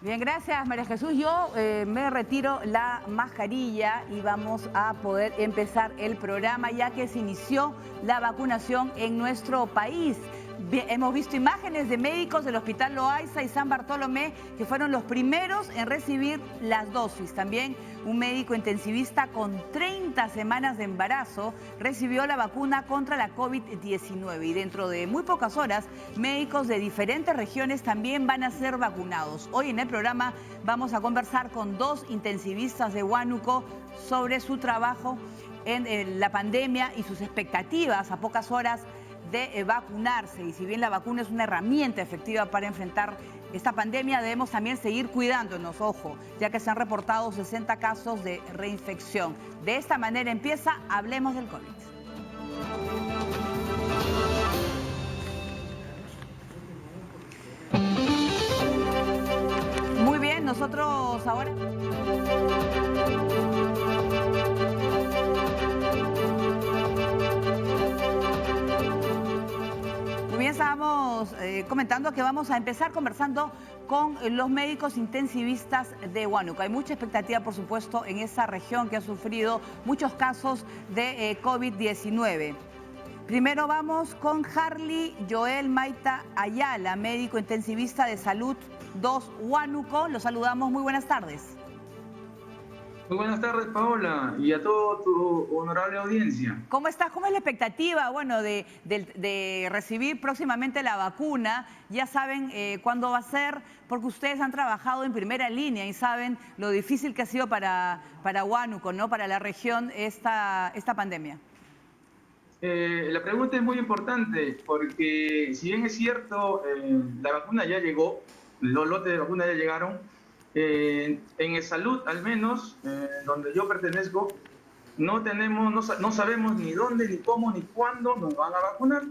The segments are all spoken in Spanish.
Bien, gracias María Jesús. Yo me retiro la mascarilla y vamos a poder empezar el programa ya que se inició la vacunación en nuestro país. Bien, hemos visto imágenes de médicos del Hospital Loaiza y San Bartolomé que fueron los primeros en recibir las dosis. También un médico intensivista con 30 semanas de embarazo recibió la vacuna contra la COVID-19 y dentro de muy pocas horas médicos de diferentes regiones también van a ser vacunados. Hoy en el programa vamos a conversar con dos intensivistas de Huánuco sobre su trabajo en la pandemia y sus expectativas a pocas horas de vacunarse. Y si bien la vacuna es una herramienta efectiva para enfrentar esta pandemia, debemos también seguir cuidándonos, ojo, ya que se han reportado 60 casos de reinfección. De esta manera empieza Hablemos del COVID. Muy bien, nosotros ahora... Estábamos comentando que vamos a empezar conversando con los médicos intensivistas de Huánuco. Hay mucha expectativa, por supuesto, en esa región que ha sufrido muchos casos de COVID-19. Primero vamos con Harley Joel Maita Ayala, médico intensivista de Salud 2 Huánuco. Los saludamos, muy buenas tardes. Muy buenas tardes, Paola, y a toda tu honorable audiencia. ¿Cómo estás? ¿Cómo es la expectativa, bueno, de recibir próximamente la vacuna? Ya saben cuándo va a ser, porque ustedes han trabajado en primera línea y saben lo difícil que ha sido para Huánuco, ¿no? Para la región esta pandemia. La pregunta es muy importante, porque si bien es cierto, la vacuna ya llegó, los lotes de vacuna ya llegaron. En el Salud, al menos, donde yo pertenezco, no sabemos ni dónde, ni cómo, ni cuándo nos van a vacunar.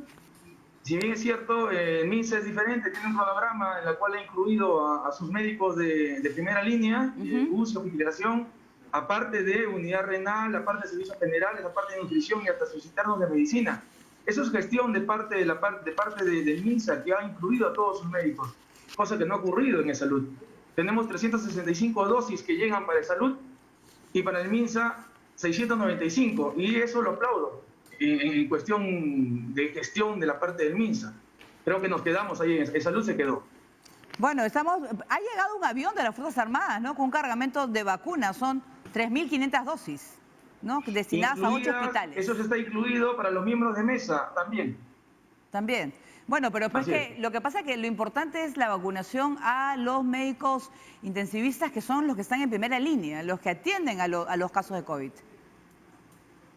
Si bien es cierto, el MINSA es diferente, tiene un cronograma en el cual ha incluido a sus médicos de primera línea, UCI, hospitalización, aparte de unidad renal, aparte de servicios generales, aparte de nutrición y hasta sus internos de medicina. Eso es gestión de parte del MINSA, que ha incluido a todos sus médicos, cosa que no ha ocurrido en el Salud. Tenemos 365 dosis que llegan para el Salud y para el MINSA 695, y eso lo aplaudo en cuestión de gestión de la parte del MINSA. Creo que nos quedamos ahí, en Salud se quedó. Bueno, ha llegado un avión de las Fuerzas Armadas, ¿no? Con un cargamento de vacunas, son 3.500 dosis, ¿no? Destinadas a 8 hospitales. Eso está incluido para los miembros de mesa también. También. Bueno, pero pues lo que pasa es que lo importante es la vacunación a los médicos intensivistas, que son los que están en primera línea, los que atienden a los casos de COVID.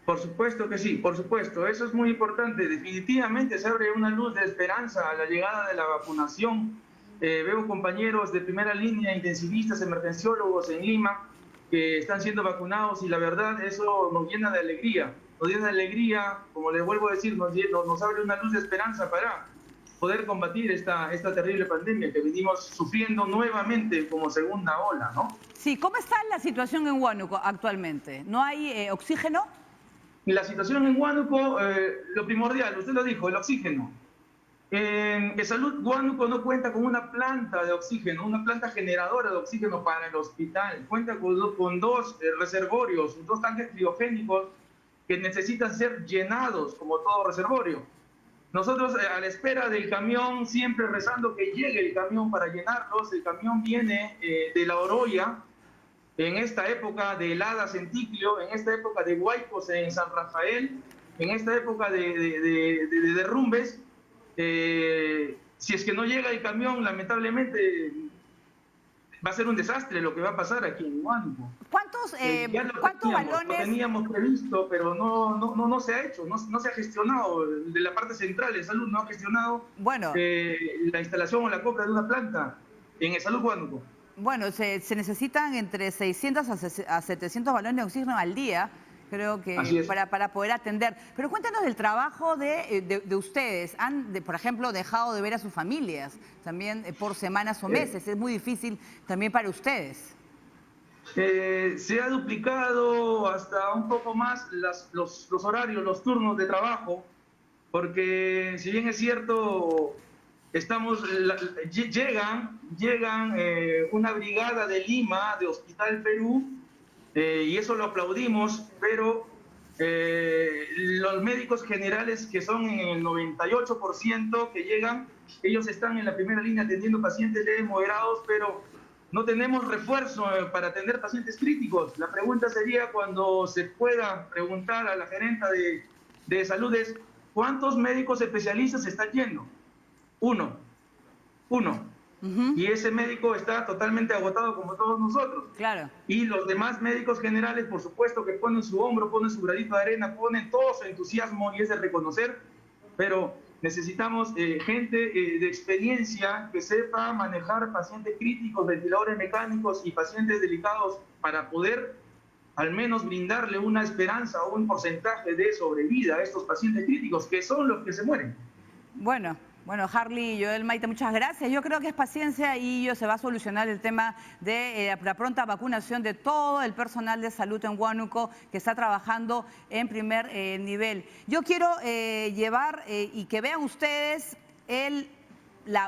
Por supuesto que sí, por supuesto. Eso es muy importante. Definitivamente se abre una luz de esperanza a la llegada de la vacunación. Veo compañeros de primera línea, intensivistas, emergenciólogos en Lima, que están siendo vacunados y la verdad eso nos llena de alegría. Nos llena de alegría, como les vuelvo a decir, nos abre una luz de esperanza para poder combatir esta terrible pandemia que venimos sufriendo nuevamente como segunda ola, ¿no? Sí, ¿cómo está la situación en Huánuco actualmente? ¿No hay oxígeno? La situación en Huánuco, lo primordial, usted lo dijo, el oxígeno. En Salud Huánuco no cuenta con una planta de oxígeno, una planta generadora de oxígeno para el hospital. Cuenta con dos reservorios, dos tanques criogénicos que necesitan ser llenados como todo reservorio. Nosotros a la espera del camión, siempre rezando que llegue el camión para llenarlos. El camión viene de La Oroya, en esta época de heladas en Ticlio, en esta época de huaicos en San Rafael, en esta época de derrumbes. Si es que no llega el camión, lamentablemente va a ser un desastre lo que va a pasar aquí en Huánuco. ¿Cuántos balones? Lo teníamos previsto, pero no se ha hecho, no se ha gestionado. De la parte central de Salud no ha gestionado la instalación o la compra de una planta en el Salud Huánuco. Bueno, se necesitan entre 600 a 700 balones de oxígeno al día, creo que para poder atender. Pero cuéntanos del trabajo de ustedes. ¿Han, por ejemplo, dejado de ver a sus familias también por semanas o meses? Es muy difícil también para ustedes. Se ha duplicado hasta un poco más los horarios, los turnos de trabajo, porque si bien es cierto, llegan una brigada de Lima, de Hospital Perú, y eso lo aplaudimos, pero los médicos generales, que son en el 98% que llegan, ellos están en la primera línea atendiendo pacientes leves moderados, pero no tenemos refuerzo para atender pacientes críticos. La pregunta sería, cuando se pueda preguntar a la gerenta de salud, es ¿cuántos médicos especialistas están yendo? Uno. Y ese médico está totalmente agotado como todos nosotros. Claro. Y los demás médicos generales, por supuesto, que ponen su hombro, ponen su granito de arena, ponen todo su entusiasmo, y es de reconocer, pero necesitamos gente de experiencia que sepa manejar pacientes críticos, ventiladores mecánicos y pacientes delicados, para poder al menos brindarle una esperanza o un porcentaje de sobrevida a estos pacientes críticos, que son los que se mueren. Bueno, Harley y Joel Maite, muchas gracias. Yo creo que es paciencia y se va a solucionar el tema de la pronta vacunación de todo el personal de salud en Huánuco que está trabajando en primer nivel. Yo quiero llevar y que vean ustedes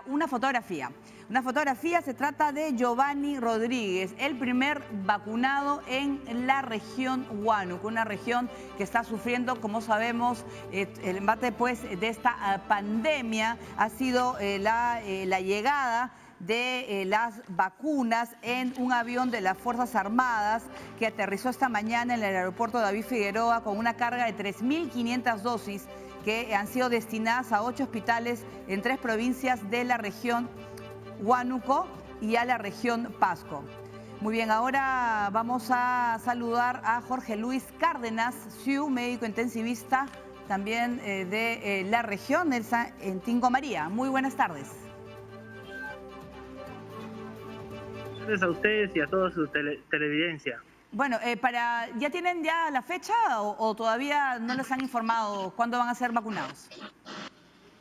una fotografía. Una fotografía, se trata de Giovanni Rodríguez, el primer vacunado en la región Huánuco, una región que está sufriendo, como sabemos, el embate pues de esta pandemia. Ha sido la llegada de las vacunas en un avión de las Fuerzas Armadas que aterrizó esta mañana en el aeropuerto David Figueroa con una carga de 3.500 dosis que han sido destinadas a 8 hospitales en 3 provincias de la región Huánuco y a la región Pasco. Muy bien, ahora vamos a saludar a Jorge Luis Cárdenas Siu, médico intensivista también de la región en Tingo María. Muy buenas tardes. Gracias a ustedes y a toda su televidencia. Bueno, ¿ya tienen la fecha o todavía no les han informado cuándo van a ser vacunados?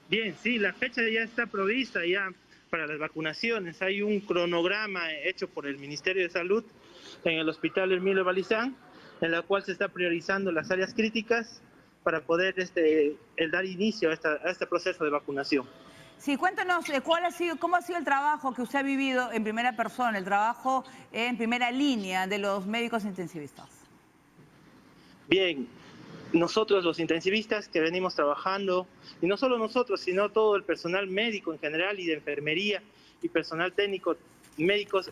Bien, sí, la fecha ya está provista ya para las vacunaciones. Hay un cronograma hecho por el Ministerio de Salud en el Hospital Emilio Balizán, en la cual se está priorizando las áreas críticas para poder dar inicio a este proceso de vacunación. Sí, cuéntanos cómo ha sido el trabajo que usted ha vivido en primera persona, el trabajo en primera línea de los médicos intensivistas. Bien, nosotros los intensivistas que venimos trabajando, y no solo nosotros, sino todo el personal médico en general y de enfermería y personal técnico, médicos,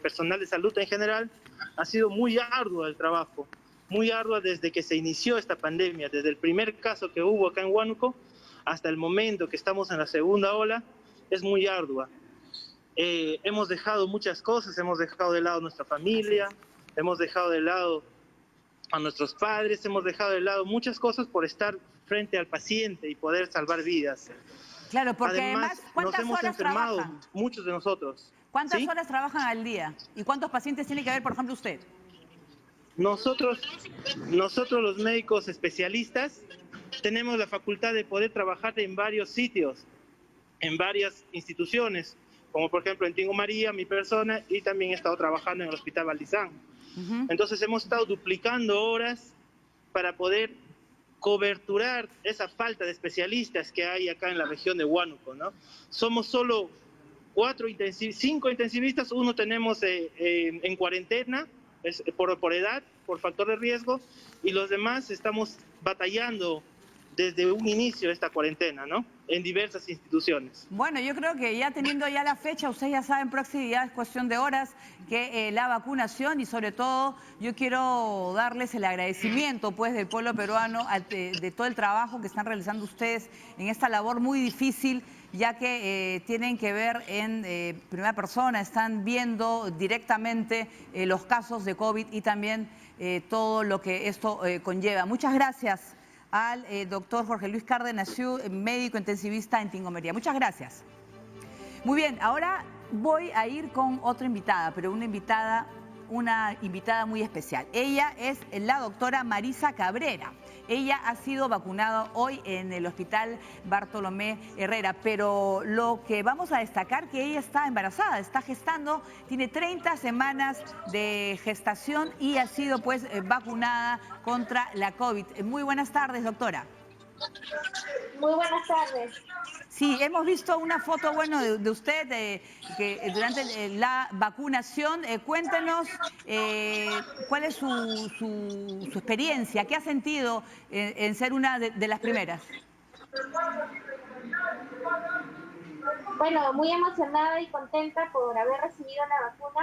personal de salud en general, ha sido muy arduo el trabajo, muy arduo desde que se inició esta pandemia, desde el primer caso que hubo acá en Huánuco hasta el momento que estamos en la segunda ola, es muy ardua. Hemos dejado muchas cosas, hemos dejado de lado nuestra familia, hemos dejado de lado a nuestros padres, hemos dejado de lado muchas cosas por estar frente al paciente y poder salvar vidas. Claro, porque además nos hemos enfermado trabajan? Muchos de nosotros. ¿Cuántas horas trabajan al día? ¿Y cuántos pacientes tiene que ver, por ejemplo, usted? Nosotros los médicos especialistas tenemos la facultad de poder trabajar en varios sitios, en varias instituciones, como por ejemplo en Tingo María, mi persona, y también he estado trabajando en el Hospital Balizán. Entonces hemos estado duplicando horas para poder coberturar esa falta de especialistas que hay acá en la región de Huánuco, ¿no? Somos solo 5 intensivistas, uno tenemos en cuarentena, por edad, por factor de riesgo, y los demás estamos batallando desde un inicio de esta cuarentena, ¿no? En diversas instituciones. Bueno, yo creo que ya teniendo ya la fecha, ustedes ya saben, próxima es cuestión de horas que la vacunación, y sobre todo yo quiero darles el agradecimiento pues del pueblo peruano de todo el trabajo que están realizando ustedes en esta labor muy difícil, ya que tienen que ver en primera persona, están viendo directamente los casos de COVID y también todo lo que esto conlleva. Muchas gracias al doctor Jorge Luis Cárdenas Siu, médico intensivista en Tingo María. Muchas gracias. Muy bien, ahora voy a ir con otra invitada, pero una invitada muy especial. Ella es la doctora Marisa Cabrera. Ella ha sido vacunada hoy en el Hospital Bartolomé Herrera, pero lo que vamos a destacar que ella está embarazada, está gestando, tiene 30 semanas de gestación y ha sido pues vacunada contra la COVID. Muy buenas tardes, doctora. Muy buenas tardes. Sí, hemos visto una foto, bueno, de usted que durante la vacunación. Cuéntenos cuál es su experiencia, qué ha sentido en ser una de las primeras. Bueno, muy emocionada y contenta por haber recibido la vacuna.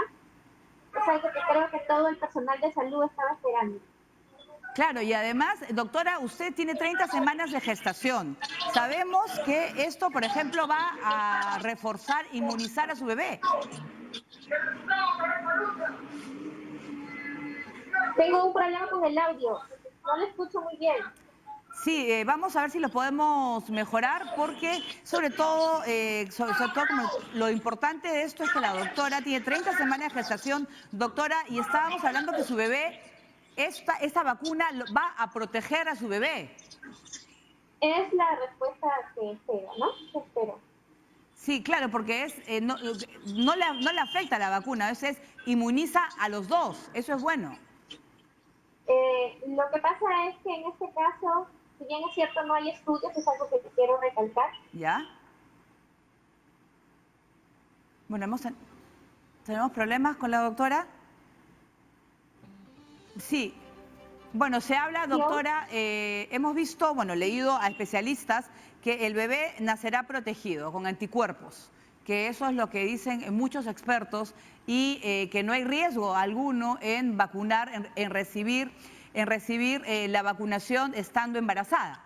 Es algo que creo que todo el personal de salud estaba esperando. Claro, y además, doctora, usted tiene 30 semanas de gestación. Sabemos que esto, por ejemplo, va a reforzar, inmunizar a su bebé. Tengo un problema con el audio. No lo escucho muy bien. Sí, vamos a ver si lo podemos mejorar porque sobre todo, sobre todo como lo importante de esto es que la doctora tiene 30 semanas de gestación, doctora, y estábamos hablando que su bebé, esta vacuna va a proteger a su bebé. Es la respuesta que espero, ¿no? Que espero. Sí, claro, porque no le afecta la vacuna, a veces inmuniza a los dos, eso es bueno. Lo que pasa es que en este caso, si bien es cierto no hay estudios, es algo que quiero recalcar. ¿Ya? Bueno, ¿tenemos problemas con la doctora? Sí. Bueno, se habla, doctora, hemos visto, bueno, leído a especialistas que el bebé nacerá protegido con anticuerpos, que eso es lo que dicen muchos expertos y que no hay riesgo alguno en vacunar, en recibir la vacunación estando embarazada.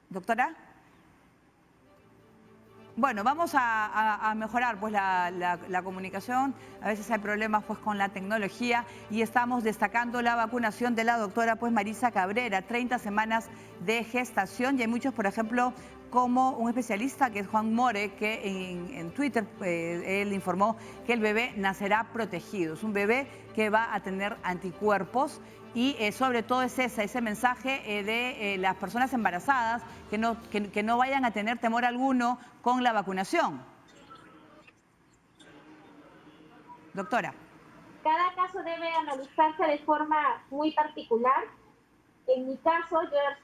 Doctora. Bueno, vamos a mejorar pues la comunicación. A veces hay problemas pues con la tecnología y estamos destacando la vacunación de la doctora pues Marisa Cabrera, 30 semanas de gestación, y hay muchos, por ejemplo, como un especialista que es Juan More, que en Twitter él informó que el bebé nacerá protegido. Es un bebé que va a tener anticuerpos y sobre todo es ese mensaje de las personas embarazadas que no vayan a tener temor alguno con la vacunación. Doctora. Cada caso debe analizarse de forma muy particular. En mi caso, yo he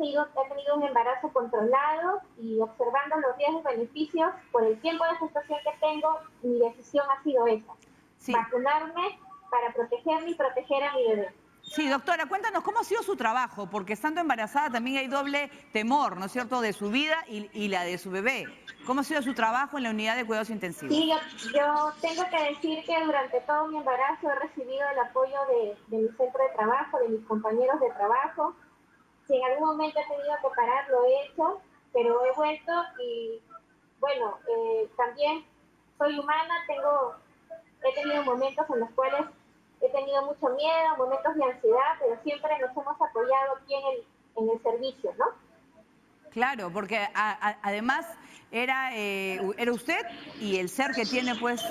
tenido un embarazo controlado y observando los riesgos y beneficios, por el tiempo de gestación que tengo, mi decisión ha sido esa. Sí. Vacunarme para protegerme y proteger a mi bebé. Sí, doctora, cuéntanos cómo ha sido su trabajo, porque estando embarazada también hay doble temor, ¿no es cierto?, de su vida y la de su bebé. ¿Cómo ha sido su trabajo en la unidad de cuidados intensivos? Sí, yo tengo que decir que durante todo mi embarazo he recibido el apoyo de mi centro de trabajo, de mis compañeros de trabajo. Si en algún momento he tenido que parar, lo he hecho, pero he vuelto y, bueno, también soy humana, he tenido momentos en los cuales he tenido mucho miedo, momentos de ansiedad, pero siempre nos hemos apoyado aquí en el servicio, ¿no? Claro, porque además era usted y el ser que tiene pues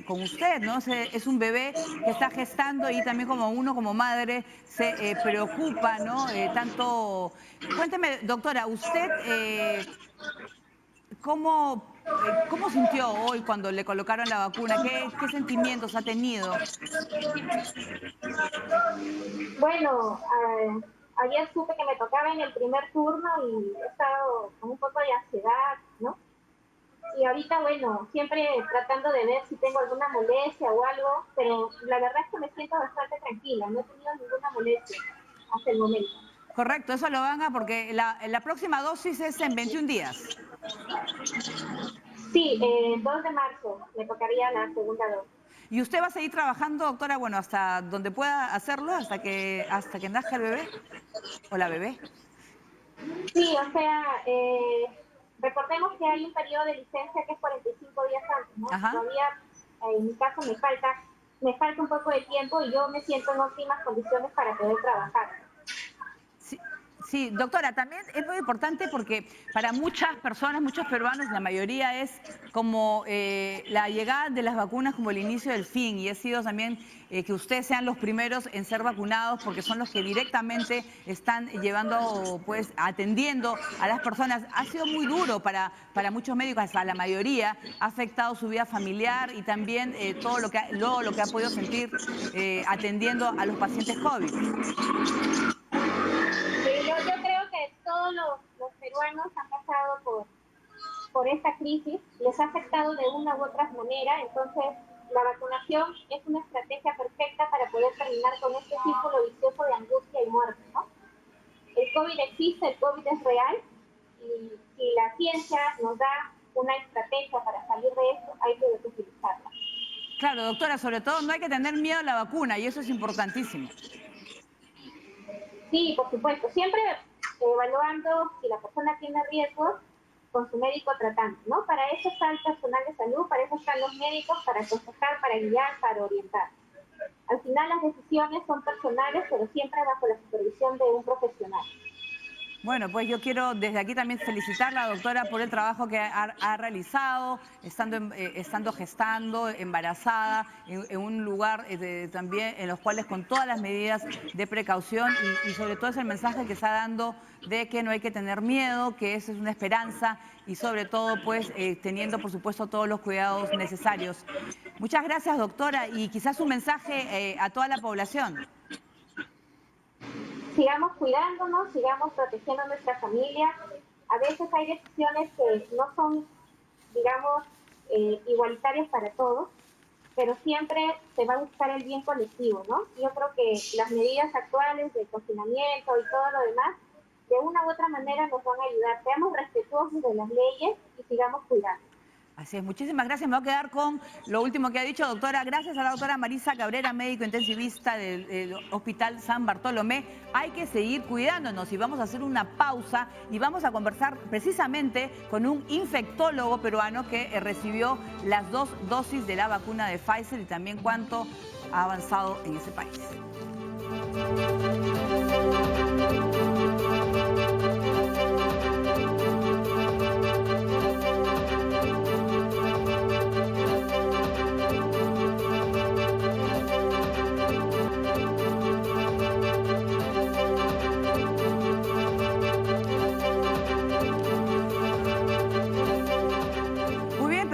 con usted, ¿no? Es un bebé que está gestando y también como uno como madre se preocupa, ¿no? Tanto. Cuénteme, doctora, usted ¿cómo sintió hoy cuando le colocaron la vacuna? ¿Qué sentimientos ha tenido? Bueno, ayer supe que me tocaba en el primer turno y he estado con un poco de ansiedad, ¿no? Y ahorita, bueno, siempre tratando de ver si tengo alguna molestia o algo, pero la verdad es que me siento bastante tranquila, no he tenido ninguna molestia hasta el momento. Correcto, eso lo van a, porque la próxima dosis es en 21 días. Sí, 2 de marzo me tocaría la segunda dosis. ¿Y usted va a seguir trabajando, doctora, bueno, hasta donde pueda hacerlo, hasta que nazca el bebé o la bebé? Sí, o sea, recordemos que hay un periodo de licencia que es 45 días antes, ¿no? Ajá. Todavía, en mi caso, me falta un poco de tiempo y yo me siento en óptimas condiciones para poder trabajar. Sí, doctora, también es muy importante porque para muchas personas, muchos peruanos, la mayoría es como la llegada de las vacunas como el inicio del fin, y ha sido también que ustedes sean los primeros en ser vacunados porque son los que directamente están llevando, pues, atendiendo a las personas. Ha sido muy duro para muchos médicos, hasta la mayoría, ha afectado su vida familiar y también todo lo que ha podido sentir atendiendo a los pacientes COVID. Yo creo que todo peruanos han pasado por esta crisis, les ha afectado de una u otra manera, entonces la vacunación es una estrategia perfecta para poder terminar con este círculo vicioso de angustia y muerte, ¿no? El COVID existe, el COVID es real, y si la ciencia nos da una estrategia para salir de esto, hay que utilizarla. Claro, doctora, sobre todo no hay que tener miedo a la vacuna y eso es importantísimo. Sí, por supuesto, siempre evaluando si la persona tiene riesgos con su médico tratante, ¿no? Para eso está el personal de salud, para eso están los médicos, para aconsejar, para guiar, para orientar. Al final las decisiones son personales, pero siempre bajo la supervisión de un profesional. Bueno, pues yo quiero desde aquí también felicitar a la doctora por el trabajo que ha realizado, estando gestando, embarazada, en un lugar también en los cuales con todas las medidas de precaución y sobre todo es el mensaje que está dando de que no hay que tener miedo, que eso es una esperanza y sobre todo pues teniendo por supuesto todos los cuidados necesarios. Muchas gracias, doctora, y quizás un mensaje a toda la población. Sigamos cuidándonos, sigamos protegiendo a nuestra familia. A veces hay decisiones que no son, digamos, igualitarias para todos, pero siempre se va a buscar el bien colectivo, ¿no? Yo creo que las medidas actuales de confinamiento y todo lo demás, de una u otra manera nos van a ayudar. Seamos respetuosos de las leyes y sigamos cuidando. Así es, muchísimas gracias. Me voy a quedar con lo último que ha dicho, doctora. Gracias a la doctora Marisa Cabrera, médico intensivista del Hospital San Bartolomé. Hay que seguir cuidándonos y vamos a hacer una pausa y vamos a conversar precisamente con un infectólogo peruano que recibió las 2 dosis de la vacuna de Pfizer y también cuánto ha avanzado en ese país.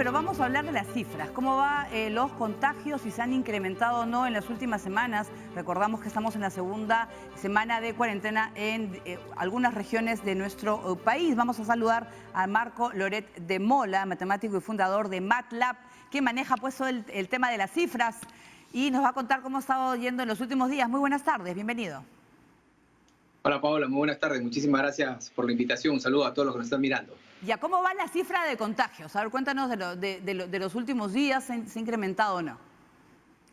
Vamos a hablar de las cifras, cómo van los contagios, si se han incrementado o no en las últimas semanas. Recordamos que estamos en la segunda semana de cuarentena en algunas regiones de nuestro país. Vamos a saludar a Marco Loret de Mola, matemático y fundador de MATLAB, que maneja pues todo el tema de las cifras y nos va a contar cómo ha estado yendo en los últimos días. Muy buenas tardes, bienvenido. Hola Paola, muy buenas tardes. Muchísimas gracias por la invitación. Un saludo a todos los que nos están mirando. Ya, ¿cómo va la cifra de contagios? A ver, cuéntanos de los últimos días, ¿se ha incrementado o no?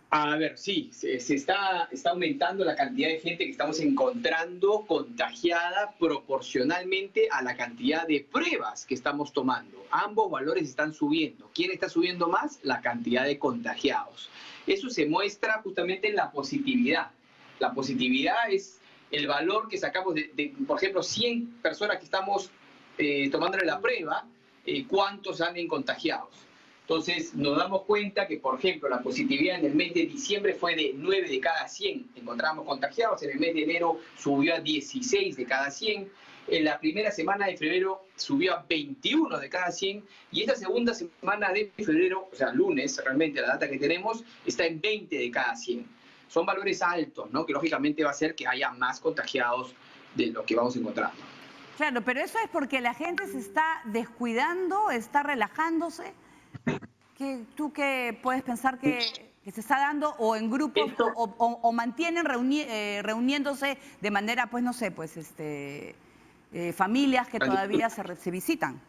A ver, sí, se está aumentando la cantidad de gente que estamos encontrando contagiada proporcionalmente a la cantidad de pruebas que estamos tomando. Ambos valores están subiendo. ¿Quién está subiendo más? La cantidad de contagiados. Eso se muestra justamente en la positividad. La positividad es el valor que sacamos de por ejemplo, 100 personas que estamos tomándole la prueba, cuántos salen contagiados. Entonces nos damos cuenta que, por ejemplo, la positividad en el mes de diciembre fue de 9 de cada 100 encontramos contagiados, en el mes de enero subió a 16 de cada 100, en la primera semana de febrero subió a 21 de cada 100 y esta segunda semana de febrero, o sea, lunes, realmente la data que tenemos, está en 20 de cada 100. Son valores altos, ¿no? Que lógicamente va a hacer que haya más contagiados de lo que vamos encontrando. Claro, pero eso es porque la gente se está descuidando, está relajándose. ¿Tú qué puedes pensar que se está dando o en grupos o mantienen reuniéndose de manera, pues no sé, pues familias que todavía se visitan?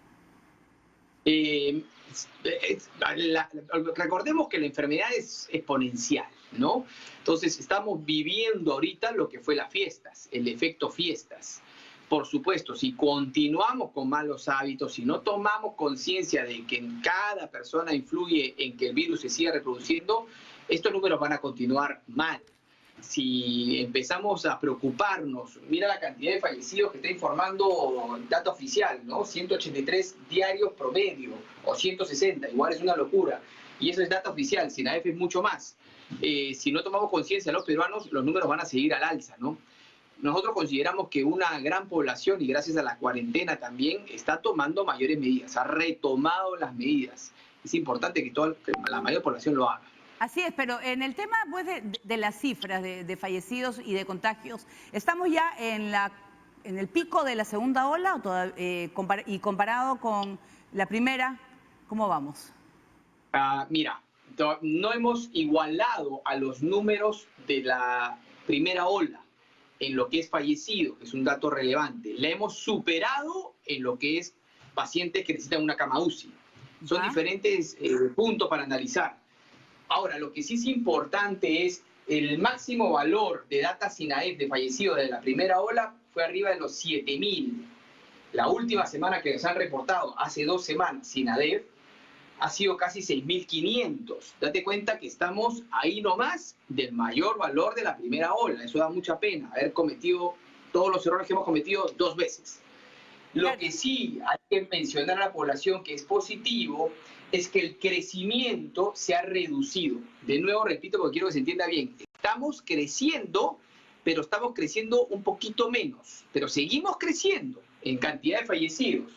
Recordemos que la enfermedad es exponencial, ¿no? Entonces estamos viviendo ahorita lo que fue las fiestas, el efecto fiestas. Por supuesto, si continuamos con malos hábitos, si no tomamos conciencia de que en cada persona influye en que el virus se siga reproduciendo, estos números van a continuar mal. Si empezamos a preocuparnos, mira la cantidad de fallecidos que está informando el dato oficial, ¿no? 183 diarios promedio, o 160, igual es una locura. Y eso es dato oficial, SINAEF es mucho más. Si no tomamos conciencia los peruanos, los números van a seguir al alza, ¿no? Nosotros consideramos que una gran población, y gracias a la cuarentena también, está tomando mayores medidas, ha retomado las medidas. Es importante que la mayor población lo haga. Así es, pero en el tema pues, de las cifras de fallecidos y de contagios, estamos ya en la en el pico de la segunda ola y comparado con la primera, ¿cómo vamos? Mira, no hemos igualado a los números de la primera ola en lo que es fallecido, que es un dato relevante. La hemos superado en lo que es pacientes que necesitan una cama UCI. Son diferentes puntos para analizar. Ahora, lo que sí es importante es el máximo valor de data SINAEP de fallecidos de la primera ola fue arriba de los 7.000. La última semana que nos han reportado, hace 2 semanas, SINADEF, ha sido casi 6.500. Date cuenta que estamos ahí nomás del mayor valor de la primera ola. Eso da mucha pena, haber cometido todos los errores que hemos cometido 2 veces. Lo que sí hay que mencionar a la población que es positivo es que el crecimiento se ha reducido. De nuevo, repito, porque quiero que se entienda bien. Estamos creciendo, pero estamos creciendo un poquito menos. Pero seguimos creciendo en cantidad de fallecidos.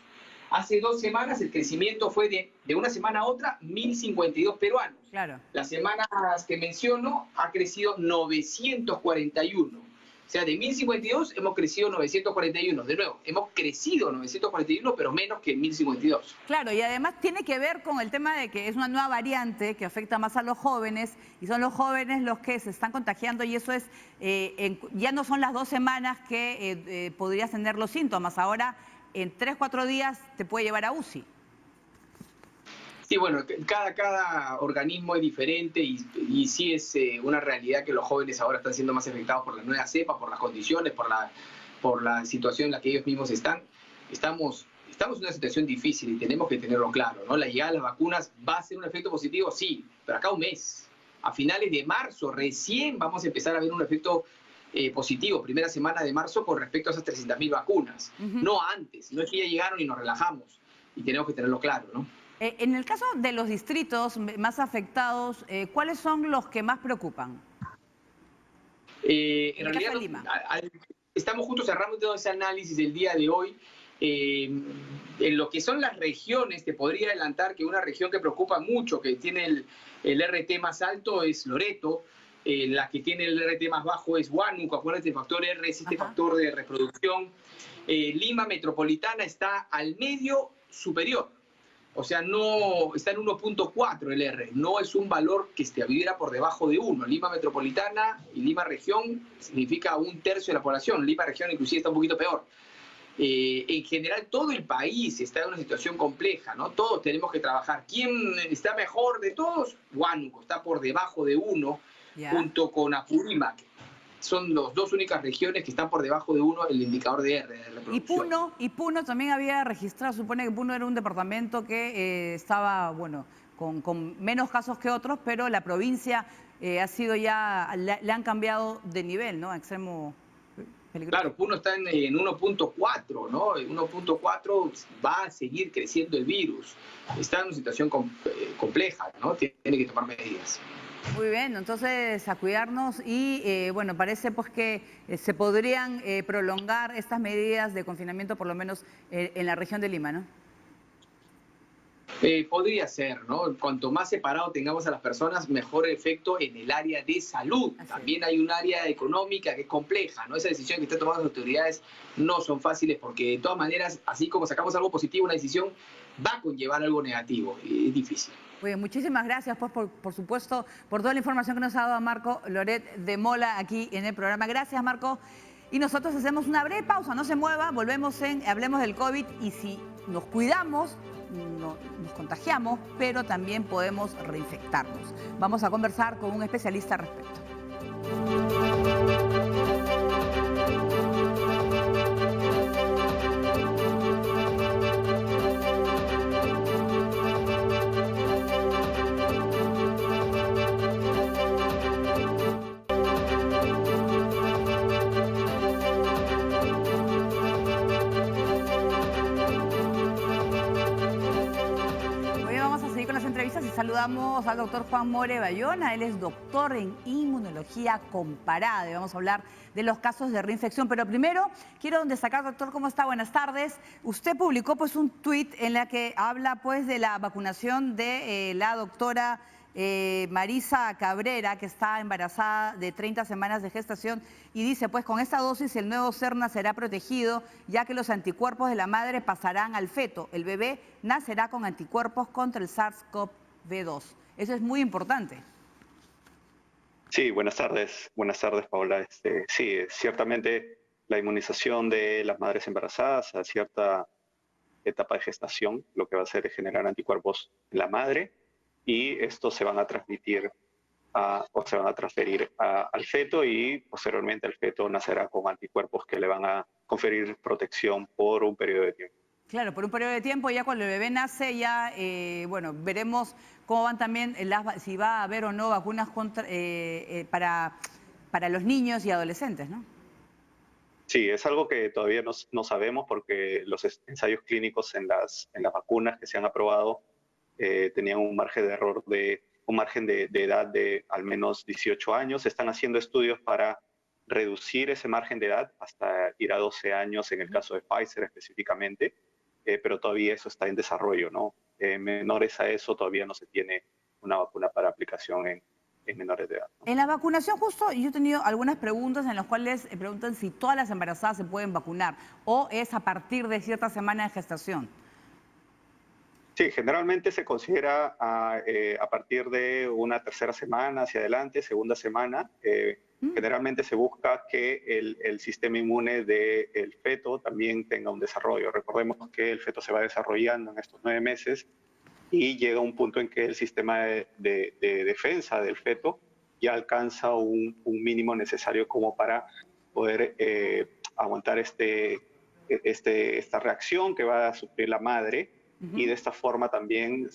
Hace 2 semanas el crecimiento fue de una semana a otra 1.052 peruanos. Claro. Las semanas que menciono ha crecido 941. O sea, de 1.052 hemos crecido 941. De nuevo, hemos crecido 941, pero menos que 1.052. Claro, y además tiene que ver con el tema de que es una nueva variante que afecta más a los jóvenes, y son los jóvenes los que se están contagiando, y eso es, ya no son las 2 semanas que podrías tener los síntomas. Ahora, en 3, 4 días te puede llevar a UCI. Sí, bueno, cada organismo es diferente y sí es una realidad que los jóvenes ahora están siendo más afectados por la nueva cepa, por las condiciones, por la situación en la que ellos mismos están. Estamos en una situación difícil y tenemos que tenerlo claro, ¿no? La llegada de las vacunas va a ser un efecto positivo, sí, pero acá un mes. A finales de marzo recién vamos a empezar a ver un efecto positivo, primera semana de marzo con respecto a esas 300.000 vacunas. No antes, no es que ya llegaron y nos relajamos. Y tenemos que tenerlo claro, ¿no? En el caso de los distritos más afectados, ¿cuáles son los que más preocupan? En realidad, estamos justo cerrando todo ese análisis del día de hoy. En lo que son las regiones, te podría adelantar que una región que preocupa mucho, que tiene el RT más alto, es Loreto. La que tiene el RT más bajo es Huánuco. Acuérdate, el factor R es este factor de reproducción. Lima Metropolitana está al medio superior. O sea, no está en 1.4 el R, no es un valor que estuviera por debajo de 1. Lima Metropolitana y Lima Región significa 1/3 de la población. Lima Región inclusive está un poquito peor. En general, todo el país está en una situación compleja, ¿no? Todos tenemos que trabajar. ¿Quién está mejor de todos? Huánuco está por debajo de 1, junto con Apurímac. Son las 2 únicas regiones que están por debajo de 1 el indicador de R, de reproducción. Y Puno también había registrado, supone que Puno era un departamento que estaba, bueno, con menos casos que otros, pero la provincia ha sido ya, le han cambiado de nivel, ¿no? A extremo peligroso. Claro, Puno está en 1.4, ¿no? 1.4 va a seguir creciendo el virus. Está en una situación compleja, ¿no? Tiene que tomar medidas. Muy bien, entonces a cuidarnos y bueno, parece pues que se podrían prolongar estas medidas de confinamiento por lo menos en la región de Lima, ¿no? Podría ser, ¿no? Cuanto más separado tengamos a las personas, mejor efecto en el área de salud. También hay un área económica que es compleja, ¿no? Esa decisión que están tomando las autoridades no son fáciles porque de todas maneras, así como sacamos algo positivo, una decisión va a conllevar algo negativo y es difícil. Muy bien, muchísimas gracias, pues, por supuesto, por toda la información que nos ha dado Marco Loret de Mola aquí en el programa. Gracias, Marco. Y nosotros hacemos una breve pausa, no se mueva, volvemos en Hablemos del COVID y si nos cuidamos, no, nos contagiamos, pero también podemos reinfectarnos. Vamos a conversar con un especialista al respecto. Y saludamos al doctor Juan More Bayona. Él es doctor en inmunología comparada y vamos a hablar de los casos de reinfección. Pero primero quiero destacar, doctor, ¿cómo está? Buenas tardes. Usted publicó pues un tuit en la que habla pues de la vacunación de la doctora Marisa Cabrera, que está embarazada de 30 semanas de gestación, y dice, pues con esta dosis el nuevo ser nacerá protegido, ya que los anticuerpos de la madre pasarán al feto. El bebé nacerá con anticuerpos contra el SARS-CoV-2. Eso es muy importante. Sí, buenas tardes, Paola. Sí, ciertamente la inmunización de las madres embarazadas a cierta etapa de gestación lo que va a hacer es generar anticuerpos en la madre y estos se van a transmitir o se van a transferir al feto y posteriormente el feto nacerá con anticuerpos que le van a conferir protección por un periodo de tiempo. Claro, por un periodo de tiempo, ya cuando el bebé nace, ya, bueno, veremos cómo van también, si va a haber o no vacunas para los niños y adolescentes, ¿no? Sí, es algo que todavía no sabemos porque los ensayos clínicos en las vacunas que se han aprobado tenían un margen de error un margen de edad de al menos 18 años. Se están haciendo estudios para reducir ese margen de edad hasta ir a 12 años en el caso de Pfizer específicamente, pero todavía eso está en desarrollo, ¿no? Menores a eso todavía no se tiene una vacuna para aplicación en menores de edad, ¿no? En la vacunación justo yo he tenido algunas preguntas en las cuales preguntan si todas las embarazadas se pueden vacunar o es a partir de cierta semana de gestación. Sí, generalmente se considera a partir de una tercera semana hacia adelante, segunda semana. Generalmente se busca que el sistema inmune del feto también tenga un desarrollo. Recordemos que el feto se va desarrollando en estos 9 meses y llega un punto en que el sistema de defensa del feto ya alcanza un mínimo necesario como para poder aguantar esta reacción que va a sufrir la madre y de esta forma también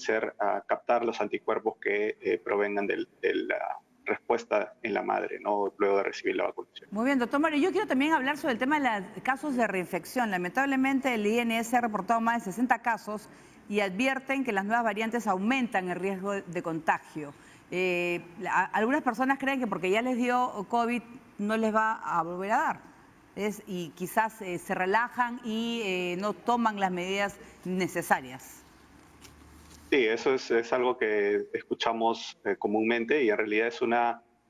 captar los anticuerpos que provengan de la respuesta en la madre, ¿no? Luego de recibir la vacunación. Muy bien, doctor Mario, yo quiero también hablar sobre el tema de los casos de reinfección. Lamentablemente el INS ha reportado más de 60 casos y advierten que las nuevas variantes aumentan el riesgo de contagio. Algunas personas creen que porque ya les dio COVID no les va a volver a dar. Y quizás se relajan y no toman las medidas necesarias. Sí, eso es algo que escuchamos comúnmente y en realidad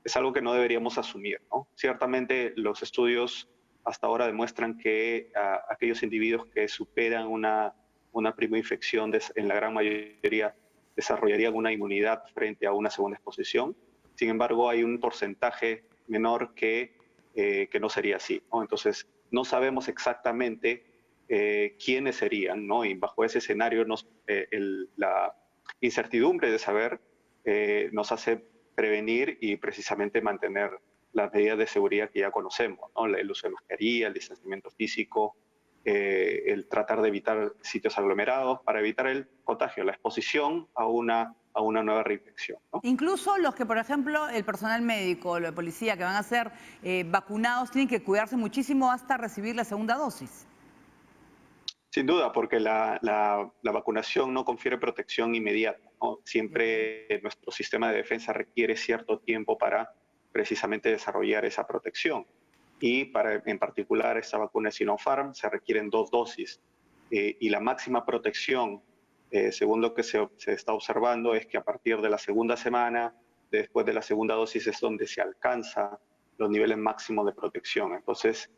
es algo que no deberíamos asumir, ¿no? Ciertamente los estudios hasta ahora demuestran que aquellos individuos que superan una primera infección en la gran mayoría desarrollarían una inmunidad frente a una segunda exposición. Sin embargo, hay un porcentaje menor que no sería así, ¿no? Entonces, no sabemos exactamente quiénes serían, ¿no? Y bajo ese escenario la incertidumbre de saber nos hace prevenir y precisamente mantener las medidas de seguridad que ya conocemos, ¿no? El uso de mascarilla, el distanciamiento físico, el tratar de evitar sitios aglomerados para evitar el contagio, la exposición a una nueva reinfección, ¿no? Incluso los que, por ejemplo, el personal médico o la policía que van a ser vacunados tienen que cuidarse muchísimo hasta recibir la segunda dosis. Sin duda, porque la vacunación no confiere protección inmediata, ¿no? Siempre nuestro sistema de defensa requiere cierto tiempo para precisamente desarrollar esa protección. Y en particular esta vacuna de Sinopharm se requieren 2 dosis. Y la máxima protección, según lo que se está observando, es que a partir de la segunda semana, después de la segunda dosis, es donde se alcanza los niveles máximos de protección. Entonces,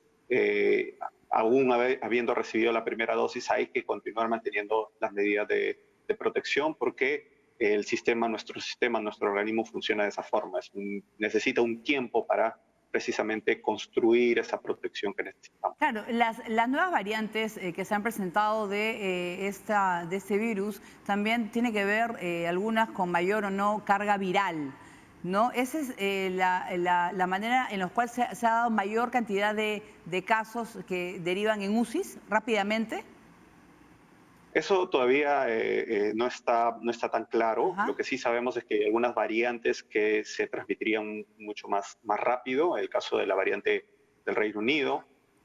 aún habiendo recibido la primera dosis, hay que continuar manteniendo las medidas de protección porque nuestro organismo funciona de esa forma. Necesita un tiempo para precisamente construir esa protección que necesitamos. Claro, las nuevas variantes que se han presentado de este virus también tiene que ver algunas con mayor o no carga viral, ¿no? Esa es la manera en la cual se ha dado mayor cantidad de casos que derivan en UCIs rápidamente. Eso todavía no está tan claro. Ajá. Lo que sí sabemos es que hay algunas variantes que se transmitirían mucho más rápido. El caso de la variante del Reino Unido,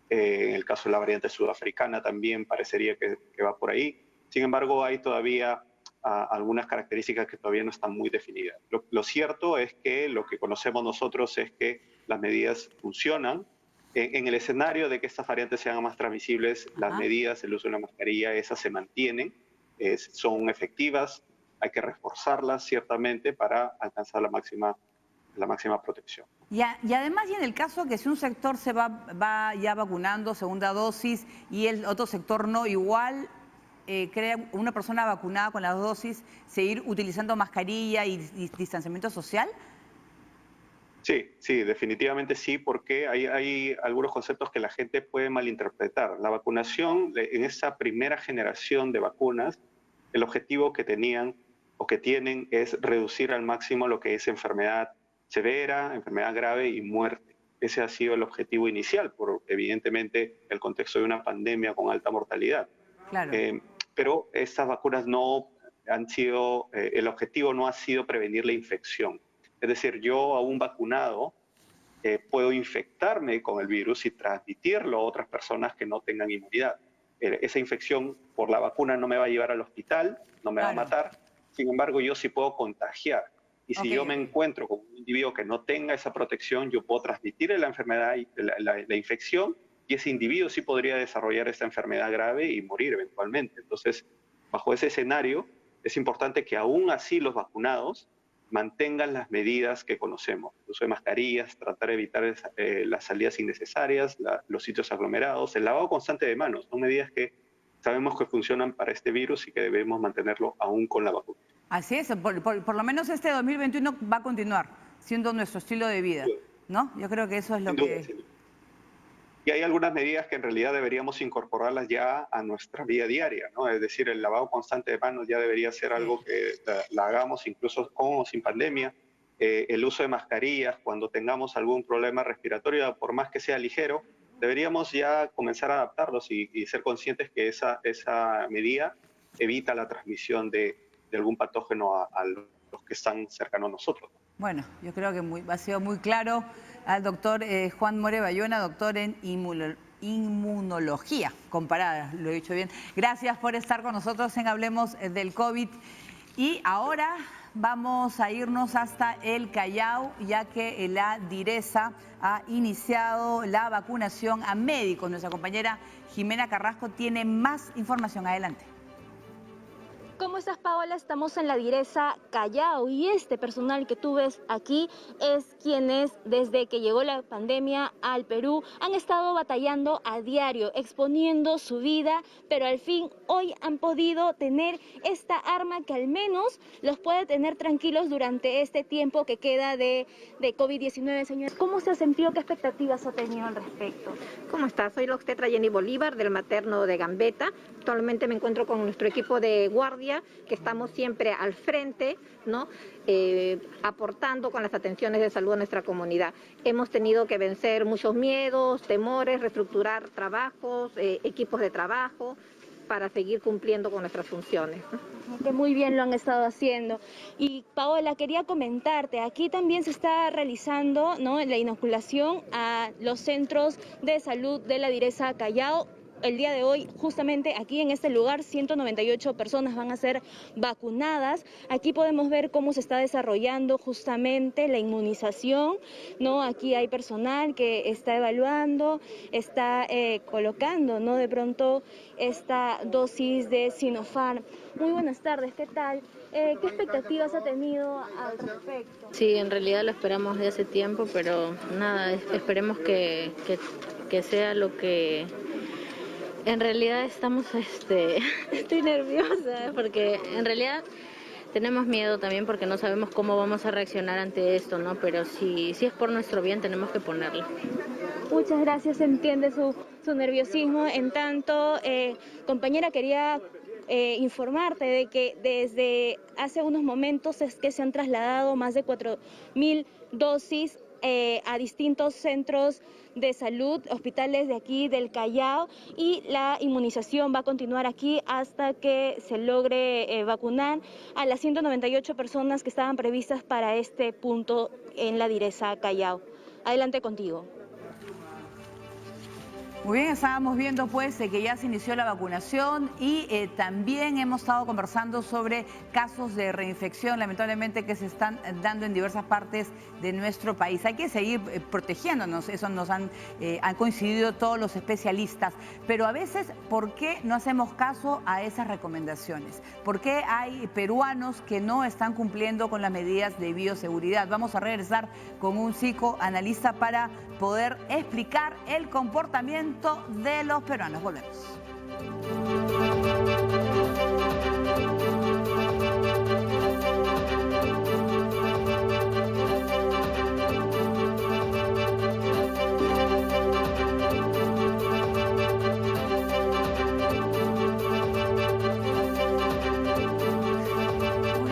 el caso de la variante sudafricana también parecería que va por ahí. Sin embargo, hay todavía algunas características que todavía no están muy definidas. Lo cierto es que lo que conocemos nosotros es que las medidas funcionan. En el escenario de que estas variantes sean más transmisibles, las medidas, el uso de la mascarilla, esas se mantienen, son efectivas. hay que reforzarlas ciertamente para alcanzar la máxima protección. Y además, y en el caso que si un sector se va ya vacunando, segunda dosis, y el otro sector no, igual crea una persona vacunada con las dosis, seguir utilizando mascarilla y distanciamiento social. Sí, definitivamente sí, porque hay algunos conceptos que la gente puede malinterpretar. La vacunación, en esa primera generación de vacunas, el objetivo que tenían o que tienen es reducir al máximo lo que es enfermedad severa, enfermedad grave y muerte. Ese ha sido el objetivo inicial, por evidentemente el contexto de una pandemia con alta mortalidad. Claro. Pero estas vacunas no han sido, el objetivo no ha sido prevenir la infección. Es decir, yo a un vacunado puedo infectarme con el virus y transmitirlo a otras personas que no tengan inmunidad. Esa infección por la vacuna no me va a llevar al hospital, no me va a matar, sin embargo yo sí puedo contagiar. Y si yo me encuentro con un individuo que no tenga esa protección, yo puedo transmitirle la enfermedad, la infección, y ese individuo sí podría desarrollar esta enfermedad grave y morir eventualmente. Entonces, bajo ese escenario, es importante que aún así los vacunados mantengan las medidas que conocemos, el uso de mascarillas, tratar de evitar las salidas innecesarias, los sitios aglomerados, el lavado constante de manos, son medidas que sabemos que funcionan para este virus y que debemos mantenerlo aún con la vacuna. Así es, por lo menos este 2021 va a continuar siendo nuestro estilo de vida, ¿no? Yo creo que eso es lo que... Y hay algunas medidas que en realidad deberíamos incorporarlas ya a nuestra vida diaria, ¿no? Es decir, el lavado constante de manos ya debería ser algo que la hagamos incluso con o sin pandemia. El uso de mascarillas cuando tengamos algún problema respiratorio, por más que sea ligero, deberíamos ya comenzar a adaptarlos y ser conscientes que esa medida evita la transmisión de algún patógeno a los que están cercanos a nosotros. Bueno, yo creo que ha sido muy claro al doctor Juan More Bayona, doctor en inmunología comparada, lo he dicho bien. Gracias por estar con nosotros en Hablemos del COVID. Y ahora vamos a irnos hasta el Callao, ya que la DIRESA ha iniciado la vacunación a médicos. Nuestra compañera Jimena Carrasco tiene más información. Adelante. ¿Cómo estás, Paola? Estamos en la DIRESA Callao y este personal que tú ves aquí es quienes desde que llegó la pandemia al Perú han estado batallando a diario, exponiendo su vida, pero al fin hoy han podido tener esta arma que al menos los puede tener tranquilos durante este tiempo que queda de COVID-19, señor. ¿Cómo se ha sentido? ¿Qué expectativas ha tenido al respecto? ¿Cómo estás? Soy la obstetra Jenny Bolívar del materno de Gambetta. Actualmente me encuentro con nuestro equipo de guardia, que estamos siempre al frente, ¿no? Aportando con las atenciones de salud a nuestra comunidad. Hemos tenido que vencer muchos miedos, temores, reestructurar trabajos, equipos de trabajo, para seguir cumpliendo con nuestras funciones. Que muy bien lo han estado haciendo. Y Paola, quería comentarte, aquí también se está realizando, ¿no?, la inoculación a los centros de salud de la DIRESA Callao. El día de hoy, justamente aquí en este lugar, 198 personas van a ser vacunadas. Aquí podemos ver cómo se está desarrollando justamente la inmunización, ¿no? Aquí hay personal que está evaluando, está colocando, ¿no?, de pronto esta dosis de Sinopharm. Muy buenas tardes, ¿qué tal? ¿Qué expectativas ha tenido al respecto? Sí, en realidad lo esperamos de hace tiempo, pero nada, esperemos que sea lo que... En realidad estoy nerviosa porque en realidad tenemos miedo también porque no sabemos cómo vamos a reaccionar ante esto, ¿no? Pero si es por nuestro bien tenemos que ponerlo. Muchas gracias, se entiende su nerviosismo. En tanto, compañera, quería informarte de que desde hace unos momentos es que se han trasladado más de 4.000 dosis a distintos centros de salud, hospitales de aquí del Callao, y la inmunización va a continuar aquí hasta que se logre vacunar a las 198 personas que estaban previstas para este punto en la DIRESA Callao. Adelante contigo. Muy bien, estábamos viendo pues que ya se inició la vacunación y también hemos estado conversando sobre casos de reinfección, lamentablemente, que se están dando en diversas partes de nuestro país. Hay que seguir protegiéndonos, eso nos han coincidido todos los especialistas, pero a veces, ¿por qué no hacemos caso a esas recomendaciones? ¿Por qué hay peruanos que no están cumpliendo con las medidas de bioseguridad? Vamos a regresar con un psicoanalista para poder explicar el comportamiento de los peruanos. Volvemos.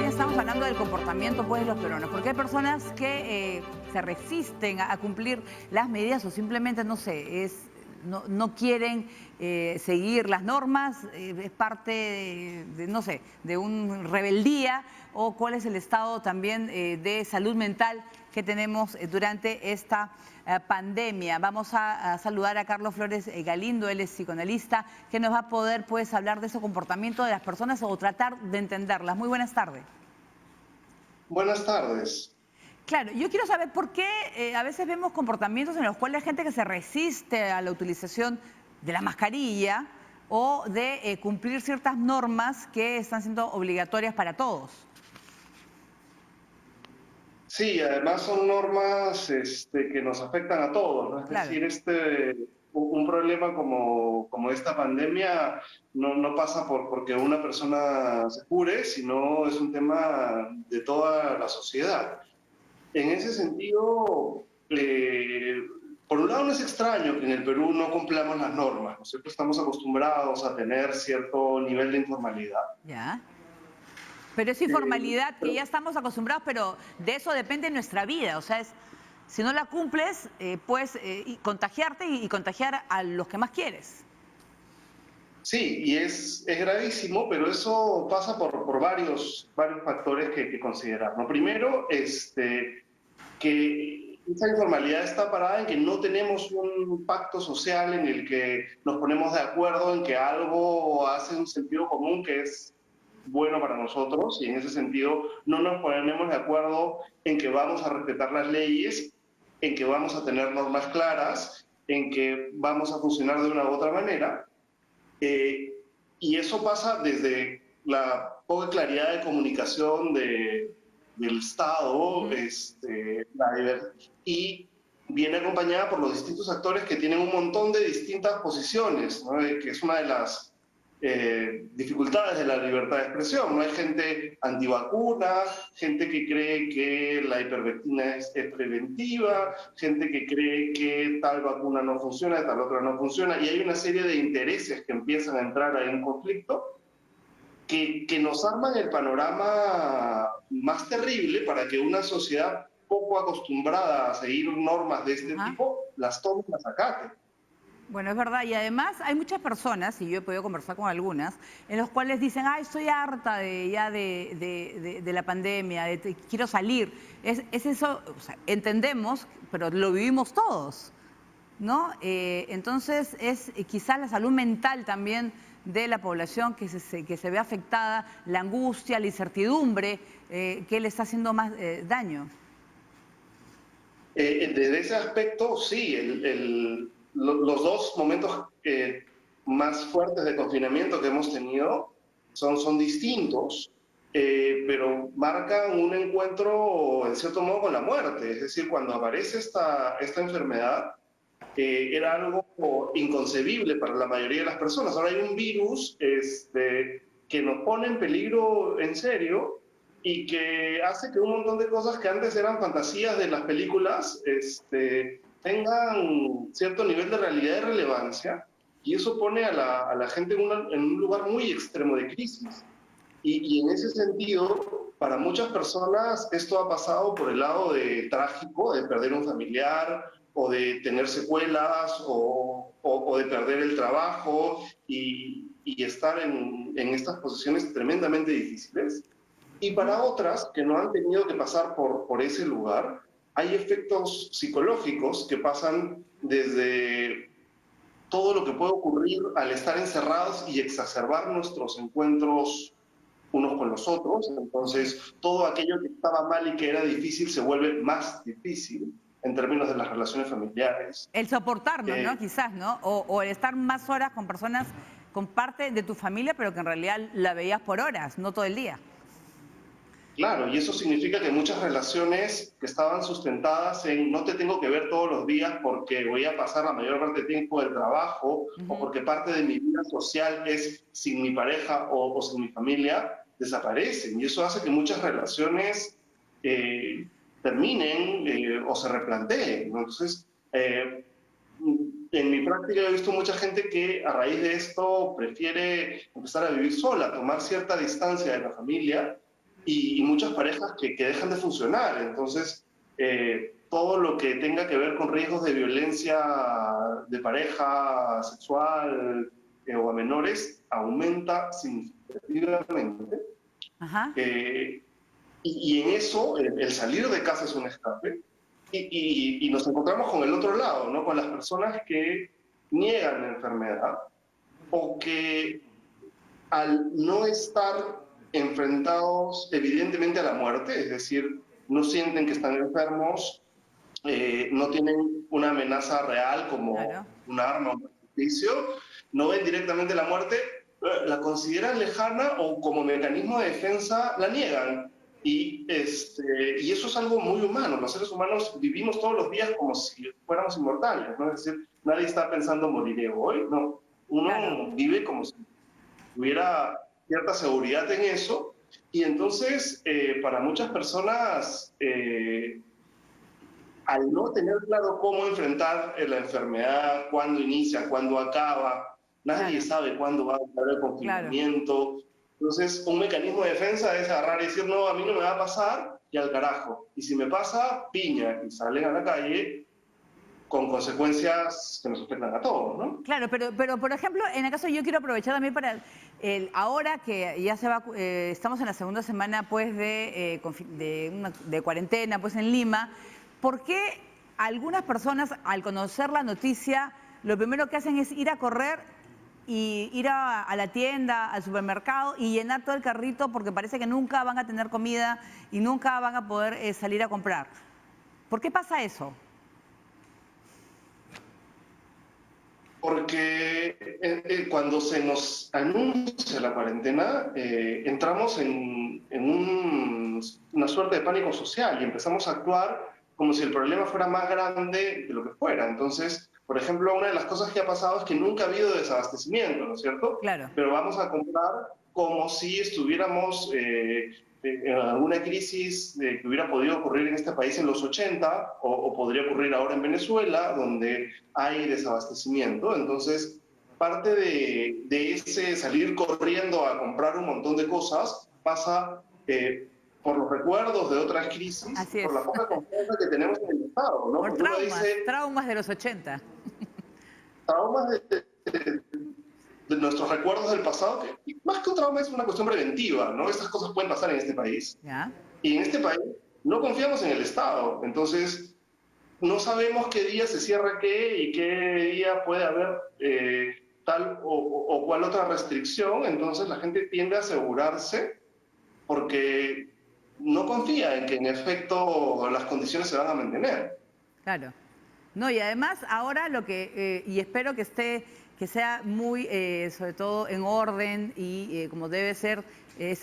Estamos hablando del comportamiento pues, de los peruanos, porque hay personas que se resisten a cumplir las medidas o simplemente, no sé, no quieren seguir las normas, es parte de, no sé, de una rebeldía, o cuál es el estado también de salud mental que tenemos durante esta pandemia. Vamos a saludar a Carlos Flores Galindo, él es psicoanalista, que nos va a poder pues hablar de ese comportamiento de las personas o tratar de entenderlas. Muy buenas tardes. Buenas tardes. Claro, yo quiero saber por qué a veces vemos comportamientos en los cuales hay gente que se resiste a la utilización de la mascarilla o de cumplir ciertas normas que están siendo obligatorias para todos. Sí, además son normas que nos afectan a todos, ¿no? Es Claro. decir, un problema como esta pandemia no pasa porque una persona se cure, sino es un tema de toda la sociedad. En ese sentido, por un lado no es extraño que en el Perú no cumplamos las normas, ¿no es cierto? Estamos acostumbrados a tener cierto nivel de informalidad. Ya. Pero es informalidad que ya estamos acostumbrados, pero de eso depende nuestra vida. O sea, si no la cumples, puedes contagiarte y contagiar a los que más quieres. Sí, y es gravísimo, pero eso pasa por varios factores que considerar. Lo primero, que esa informalidad está parada en que no tenemos un pacto social en el que nos ponemos de acuerdo en que algo hace un sentido común que es bueno para nosotros, y en ese sentido no nos ponemos de acuerdo en que vamos a respetar las leyes, en que vamos a tener normas claras, en que vamos a funcionar de una u otra manera. Y eso pasa desde la poca claridad de comunicación del Estado, y viene acompañada por los distintos actores que tienen un montón de distintas posiciones, ¿no? Que es una de las dificultades de la libertad de expresión, ¿no? Hay gente antivacuna, gente que cree que la ivermectina es preventiva, gente que cree que tal vacuna no funciona, tal otra no funciona, y hay una serie de intereses que empiezan a entrar ahí en conflicto que nos arman el panorama más terrible para que una sociedad poco acostumbrada a seguir normas de este tipo las tome y las acate. Bueno, es verdad, y además hay muchas personas, y yo he podido conversar con algunas, en los cuales dicen, ay, estoy harta de la pandemia, quiero salir. Es eso, o sea, entendemos, pero lo vivimos todos, ¿no? Entonces es quizás la salud mental también de la población que se ve afectada, la angustia, la incertidumbre, que le está haciendo más daño. Desde ese aspecto, sí, los dos momentos más fuertes de confinamiento que hemos tenido son distintos, pero marcan un encuentro, en cierto modo, con la muerte. Es decir, cuando aparece esta enfermedad, era algo inconcebible para la mayoría de las personas. Ahora hay un virus que nos pone en peligro en serio y que hace que un montón de cosas que antes eran fantasías de las películas tengan cierto nivel de realidad y relevancia, y eso pone a la gente en un lugar muy extremo de crisis. Y en ese sentido, para muchas personas esto ha pasado por el lado trágico de perder un familiar, o de tener secuelas, o de perder el trabajo y estar en estas posiciones tremendamente difíciles. Y para otras que no han tenido que pasar por ese lugar, hay efectos psicológicos que pasan desde todo lo que puede ocurrir al estar encerrados y exacerbar nuestros encuentros unos con los otros. Entonces, todo aquello que estaba mal y que era difícil se vuelve más difícil en términos de las relaciones familiares. El soportarnos, ¿no? Quizás, ¿no? O el estar más horas con personas, con parte de tu familia, pero que en realidad la veías por horas, no todo el día. Claro, y eso significa que muchas relaciones que estaban sustentadas en no te tengo que ver todos los días porque voy a pasar la mayor parte del tiempo del trabajo o porque parte de mi vida social es sin mi pareja o sin mi familia, desaparecen. Y eso hace que muchas relaciones terminen o se replanteen, ¿no? Entonces, en mi práctica he visto mucha gente que a raíz de esto prefiere empezar a vivir sola, tomar cierta distancia de la familia, y muchas parejas que dejan de funcionar. Entonces, todo lo que tenga que ver con riesgos de violencia de pareja sexual o a menores aumenta significativamente. Ajá. Y en eso, el salir de casa es un escape. Y nos encontramos con el otro lado, ¿no? Con las personas que niegan la enfermedad o que al no estar enfrentados evidentemente a la muerte, es decir, no sienten que están enfermos, no tienen una amenaza real como un arma o un sacrificio, no ven directamente la muerte, la consideran lejana o como mecanismo de defensa la niegan. Y eso es algo muy humano. Los seres humanos vivimos todos los días como si fuéramos inmortales, ¿no? Es decir, nadie está pensando moriré hoy, no. Uno vive como si hubiera cierta seguridad en eso, y entonces para muchas personas al no tener claro cómo enfrentar la enfermedad, cuándo inicia, cuándo acaba, nadie sabe cuándo va a acabar el confinamiento. Entonces, un mecanismo de defensa es agarrar y decir, no, a mí no me va a pasar, y al carajo. Y si me pasa, piña, y salen a la calle con consecuencias que nos afectan a todos, ¿no? Claro, pero por ejemplo, en el caso yo quiero aprovechar también para, ahora que ya estamos en la segunda semana pues de cuarentena pues en Lima, ¿por qué algunas personas al conocer la noticia lo primero que hacen es ir a correr y ir a la tienda, al supermercado y llenar todo el carrito porque parece que nunca van a tener comida y nunca van a poder salir a comprar? ¿Por qué pasa eso? Porque cuando se nos anuncia la cuarentena, entramos en una suerte de pánico social y empezamos a actuar como si el problema fuera más grande de lo que fuera. Entonces, por ejemplo, una de las cosas que ha pasado es que nunca ha habido desabastecimiento, ¿no es cierto? Claro. Pero vamos a comprar como si estuviéramos en alguna crisis que hubiera podido ocurrir en este país en los 80 o podría ocurrir ahora en Venezuela, donde hay desabastecimiento. Entonces, parte de ese salir corriendo a comprar un montón de cosas pasa por los recuerdos de otras crisis, por la poca confianza que tenemos en el Estado, ¿no? Por traumas de los 80. Traumas de nuestros recuerdos del pasado, que más que un trauma es una cuestión preventiva, ¿no? Estas cosas pueden pasar en este país. ¿Ya? Y en este país no confiamos en el Estado, entonces no sabemos qué día se cierra qué y qué día puede haber tal o cual otra restricción, entonces la gente tiende a asegurarse porque no confía en que en efecto las condiciones se van a mantener. Claro. No, y además ahora lo que, y espero que sea muy, sobre todo en orden y como debe ser, es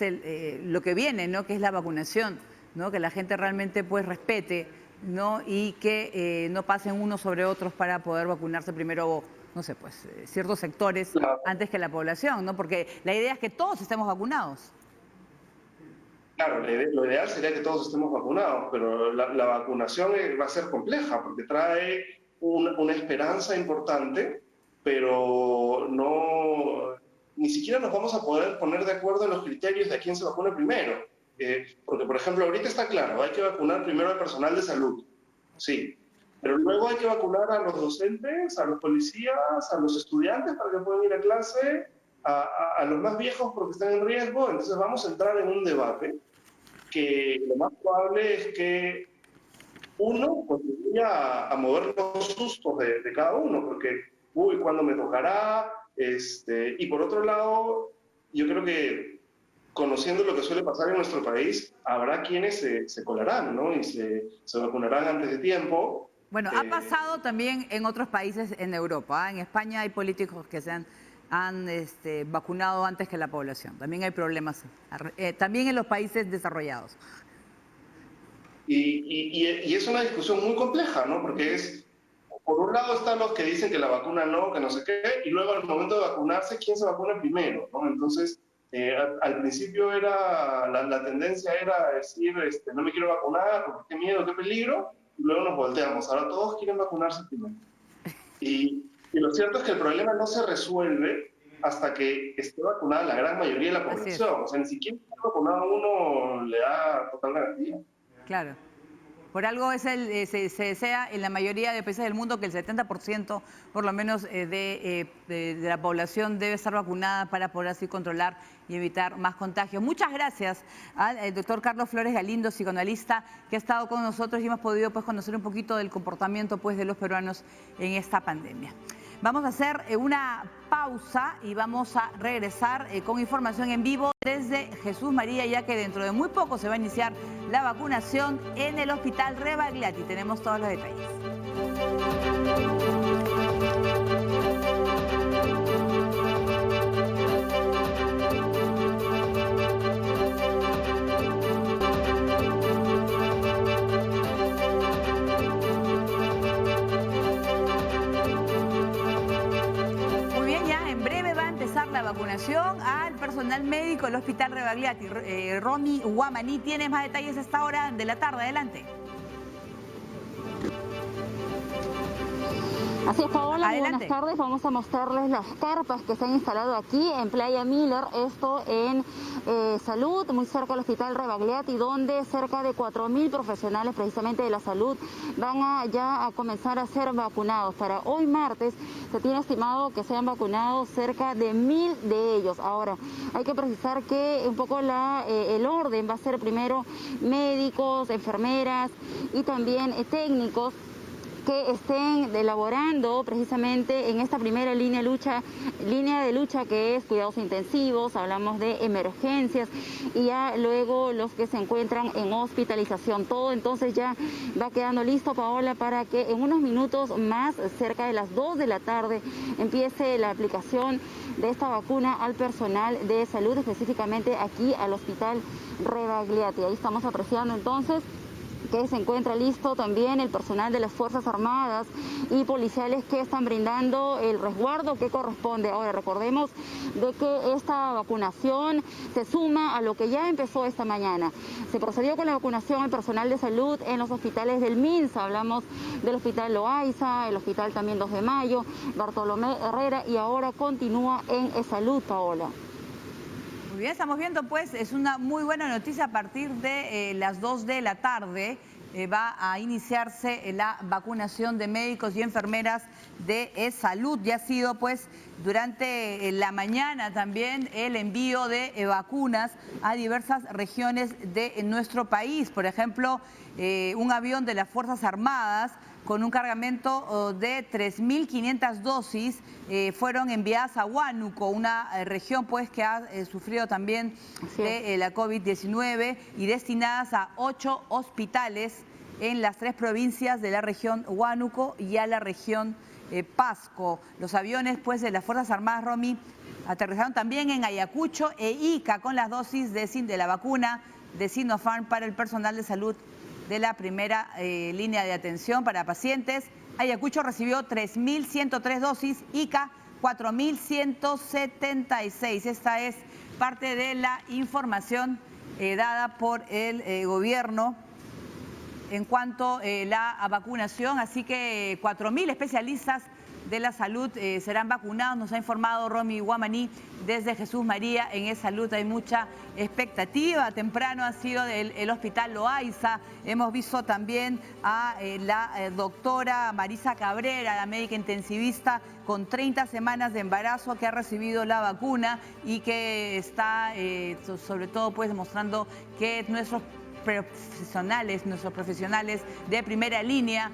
lo que viene, ¿no? Que es la vacunación, ¿no? Que la gente realmente pues respete, ¿no? Y que no pasen unos sobre otros para poder vacunarse primero, no sé, pues ciertos sectores antes que la población, ¿no? Porque la idea es que todos estemos vacunados. Claro, lo ideal sería que todos estemos vacunados, pero la vacunación va a ser compleja porque trae una esperanza importante, pero ni siquiera nos vamos a poder poner de acuerdo en los criterios de a quién se vacune primero. Porque, por ejemplo, ahorita está claro, hay que vacunar primero al personal de salud, sí, pero luego hay que vacunar a los docentes, a los policías, a los estudiantes para que puedan ir a clase, a los más viejos porque están en riesgo. Entonces vamos a entrar en un debate que lo más probable es que uno contribuya a mover los sustos de cada uno, porque uy, ¿cuándo me tocará? Y por otro lado, yo creo que conociendo lo que suele pasar en nuestro país, habrá quienes se colarán, ¿no? Y se vacunarán antes de tiempo. Bueno, ha pasado también en otros países en Europa. En España hay políticos que se han vacunado antes que la población. También hay problemas, también en los países desarrollados. Y es una discusión muy compleja, ¿no? Porque por un lado están los que dicen que la vacuna no, que no sé qué, y luego al momento de vacunarse, ¿quién se vacuna primero, ¿no? Entonces, al principio la tendencia era decir, no me quiero vacunar, porque qué miedo, qué peligro, y luego nos volteamos. Ahora todos quieren vacunarse primero. Y lo cierto es que el problema no se resuelve hasta que esté vacunada la gran mayoría de la población. O sea, ni siquiera vacunado uno le da total garantía. Claro. Por algo se desea en la mayoría de países del mundo que el 70% por lo menos de la población debe estar vacunada para poder así controlar y evitar más contagios. Muchas gracias al doctor Carlos Flores Galindo, psicoanalista, que ha estado con nosotros y hemos podido conocer un poquito del comportamiento de los peruanos en esta pandemia. Vamos a hacer una pausa y vamos a regresar con información en vivo desde Jesús María, ya que dentro de muy poco se va a iniciar la vacunación en el Hospital Rebagliati. Tenemos todos los detalles. La vacunación al personal médico del Hospital Rebagliati. Romy Guamaní tiene más detalles a esta hora de la tarde. Adelante. Así es, Paola, muy buenas tardes. Vamos a mostrarles las carpas que se han instalado aquí en Playa Miller, esto en Salud, muy cerca del Hospital Rebagliati, donde cerca de 4.000 profesionales precisamente de la salud van ya a comenzar a ser vacunados. Para hoy martes se tiene estimado que sean vacunados cerca de 1.000 de ellos. Ahora, hay que precisar que un poco el orden va a ser primero médicos, enfermeras y también técnicos que estén elaborando precisamente en esta primera línea de lucha que es cuidados intensivos, hablamos de emergencias y ya luego los que se encuentran en hospitalización. Todo entonces ya va quedando listo, Paola, para que en unos minutos más, cerca de las 2 de la tarde, empiece la aplicación de esta vacuna al personal de salud, específicamente aquí al Hospital Rebagliati. Ahí estamos apreciando entonces que se encuentra listo también el personal de las Fuerzas Armadas y policiales que están brindando el resguardo que corresponde. Ahora, recordemos de que esta vacunación se suma a lo que ya empezó esta mañana. Se procedió con la vacunación al personal de salud en los hospitales del MINSA. Hablamos del Hospital Loaiza, el Hospital también 2 de Mayo, Bartolomé Herrera, y ahora continúa en Salud, Paola. Muy bien, estamos viendo es una muy buena noticia. A partir de las 2 de la tarde va a iniciarse la vacunación de médicos y enfermeras de salud. Ya ha sido durante la mañana también el envío de vacunas a diversas regiones de nuestro país. Por ejemplo, un avión de las Fuerzas Armadas con un cargamento de 3.500 dosis fueron enviadas a Huánuco, una región que ha sufrido también de la COVID-19, y destinadas a 8 hospitales en las 3 provincias de la región Huánuco y a la región Pasco. Los aviones de las Fuerzas Armadas, Romy, aterrizaron también en Ayacucho e Ica con las dosis de la vacuna de Sinopharm para el personal de salud de la primera línea de atención para pacientes. Ayacucho recibió 3.103 dosis, Ica 4.176. Esta es parte de la información dada por el gobierno en cuanto a la vacunación. Así que 4.000 especialistas de la salud serán vacunados, nos ha informado Romy Guamaní desde Jesús María. En salud hay mucha expectativa. Temprano ha sido el Hospital Loaiza. Hemos visto también a la doctora Marisa Cabrera, la médica intensivista con 30 semanas de embarazo, que ha recibido la vacuna y que está sobre todo demostrando que nuestros nuestros profesionales de primera línea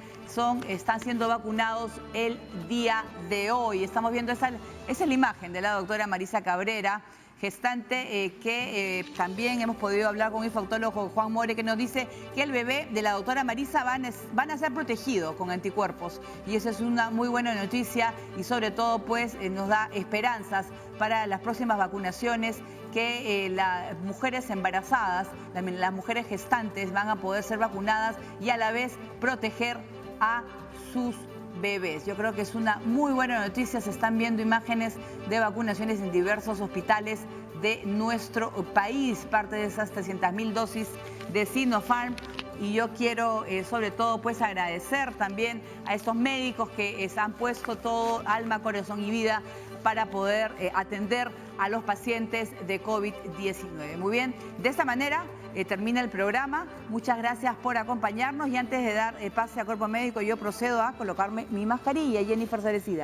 están siendo vacunados el día de hoy. Estamos viendo esa es la imagen de la doctora Marisa Cabrera, gestante, que también hemos podido hablar con el infectólogo Juan More, que nos dice que el bebé de la doctora Marisa van a ser protegidos con anticuerpos. Y eso es una muy buena noticia y sobre todo pues nos da esperanzas para las próximas vacunaciones, que las mujeres embarazadas, las mujeres gestantes van a poder ser vacunadas y a la vez proteger a sus bebés. Yo creo que es una muy buena noticia. Se están viendo imágenes de vacunaciones en diversos hospitales de nuestro país, parte de esas 300.000 dosis de Sinopharm. Y yo quiero sobre todo pues agradecer también a estos médicos que han puesto todo alma, corazón y vida para poder atender a los pacientes de COVID-19. Muy bien, de esta manera termina el programa. Muchas gracias por acompañarnos y antes de dar pase a Cuerpo Médico yo procedo a colocarme mi mascarilla. Jennifer Cerecida.